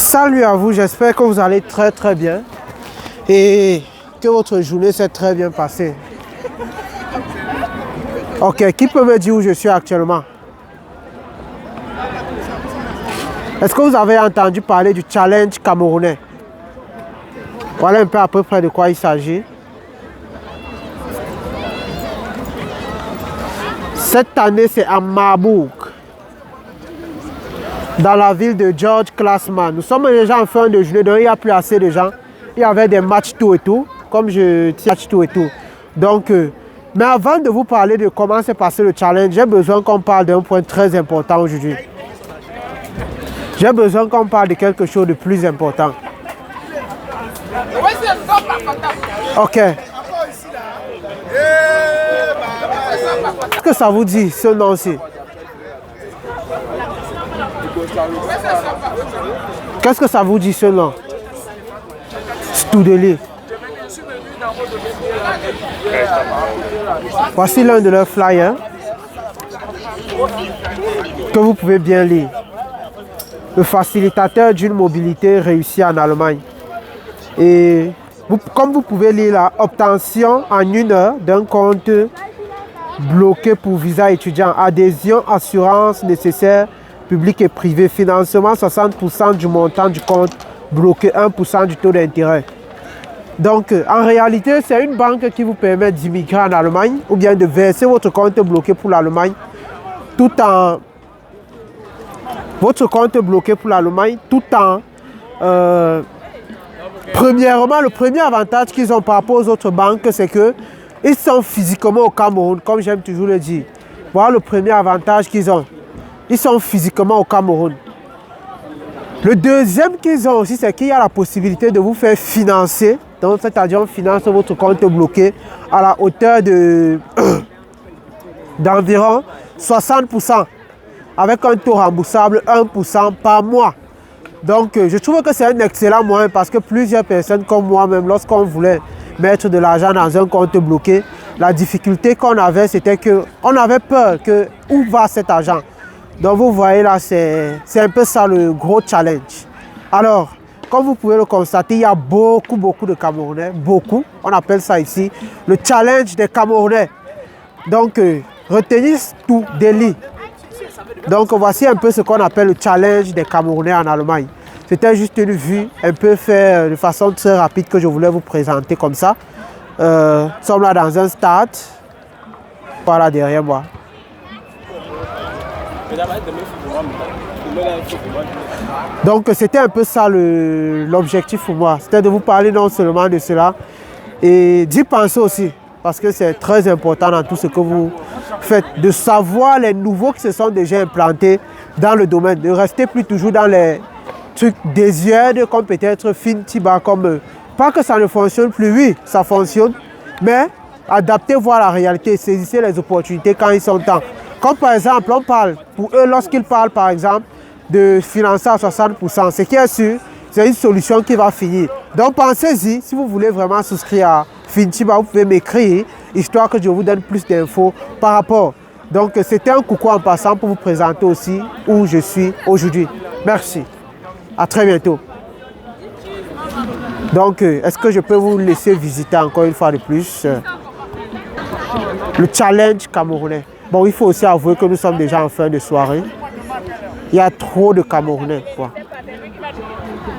Salut à vous, j'espère que vous allez très très bien et que votre journée s'est très bien passée. Ok, qui peut me dire où je suis actuellement? Est-ce que vous avez entendu parler du challenge camerounais? Voilà un peu à peu près de quoi il s'agit. Cette année, c'est à Marbourg, dans la ville de George Classman. Nous sommes déjà en fin de journée, donc il n'y a plus assez de gens. Il y avait des matchs tout et tout, comme je tiens match tout et tout. Donc, mais avant de vous parler de comment s'est passé le challenge, j'ai besoin qu'on parle d'un point très important aujourd'hui. J'ai besoin qu'on parle de quelque chose de plus important. Ok. Qu'est-ce que ça vous dit, ce nom-ci? Qu'est-ce que ça vous dit, ce nom? Stoudeli. Voici l'un de leurs flyers que vous pouvez bien lire. Le facilitateur d'une mobilité réussie en Allemagne. Et comme vous pouvez lire là, obtention en 1 heure d'un compte bloqué pour visa étudiant, adhésion, assurance nécessaire, public et privé, financement 60% du montant du compte bloqué, 1% du taux d'intérêt. Donc en réalité, c'est une banque qui vous permet d'immigrer en Allemagne ou bien de verser votre compte bloqué pour l'Allemagne tout en premièrement, le premier avantage qu'ils ont par rapport aux autres banques, c'est que ils sont physiquement au Cameroun, comme j'aime toujours le dire. Voilà le premier avantage qu'ils ont. Ils sont physiquement au Cameroun. Le deuxième qu'ils ont aussi, c'est qu'il y a la possibilité de vous faire financer. Donc, c'est-à-dire, on finance votre compte bloqué à la hauteur d'environ 60%, avec un taux remboursable 1% par mois. Donc, je trouve que c'est un excellent moyen parce que plusieurs personnes comme moi-même, lorsqu'on voulait mettre de l'argent dans un compte bloqué, la difficulté qu'on avait, c'était qu'on avait peur que où va cet argent. Donc, vous voyez là, c'est un peu ça le gros challenge. Alors, comme vous pouvez le constater, il y a beaucoup de Camerounais, beaucoup. On appelle ça ici le challenge des Camerounais. Donc, retenez tout, Delhi. Donc voici un peu ce qu'on appelle le challenge des Camerounais en Allemagne. C'était juste une vue un peu faite de façon très rapide que je voulais vous présenter comme ça. Nous sommes là dans un stade. Voilà derrière moi. Donc c'était un peu ça l'objectif pour moi. C'était de vous parler non seulement de cela et d'y penser aussi. Parce que c'est très important dans tout ce que vous faites, de savoir les nouveaux qui se sont déjà implantés dans le domaine, de rester plus toujours dans les trucs désuets comme peut-être Fintiba, comme pas que ça ne fonctionne plus, oui, ça fonctionne, mais adaptez voir la réalité, saisissez les opportunités quand ils sont temps. Comme par exemple, on parle, pour eux, lorsqu'ils parlent par exemple de financer à 60%, ce qui est sûr, c'est une solution qui va finir. Donc pensez-y, si vous voulez vraiment souscrire à Fintiba, vous pouvez m'écrire, histoire que je vous donne plus d'infos par rapport. Donc c'était un coucou en passant pour vous présenter aussi où je suis aujourd'hui. Merci. À très bientôt. Donc est-ce que je peux vous laisser visiter encore une fois de plus le challenge camerounais? Bon, il faut aussi avouer que nous sommes déjà en fin de soirée. Il y a trop de Camerounais, quoi.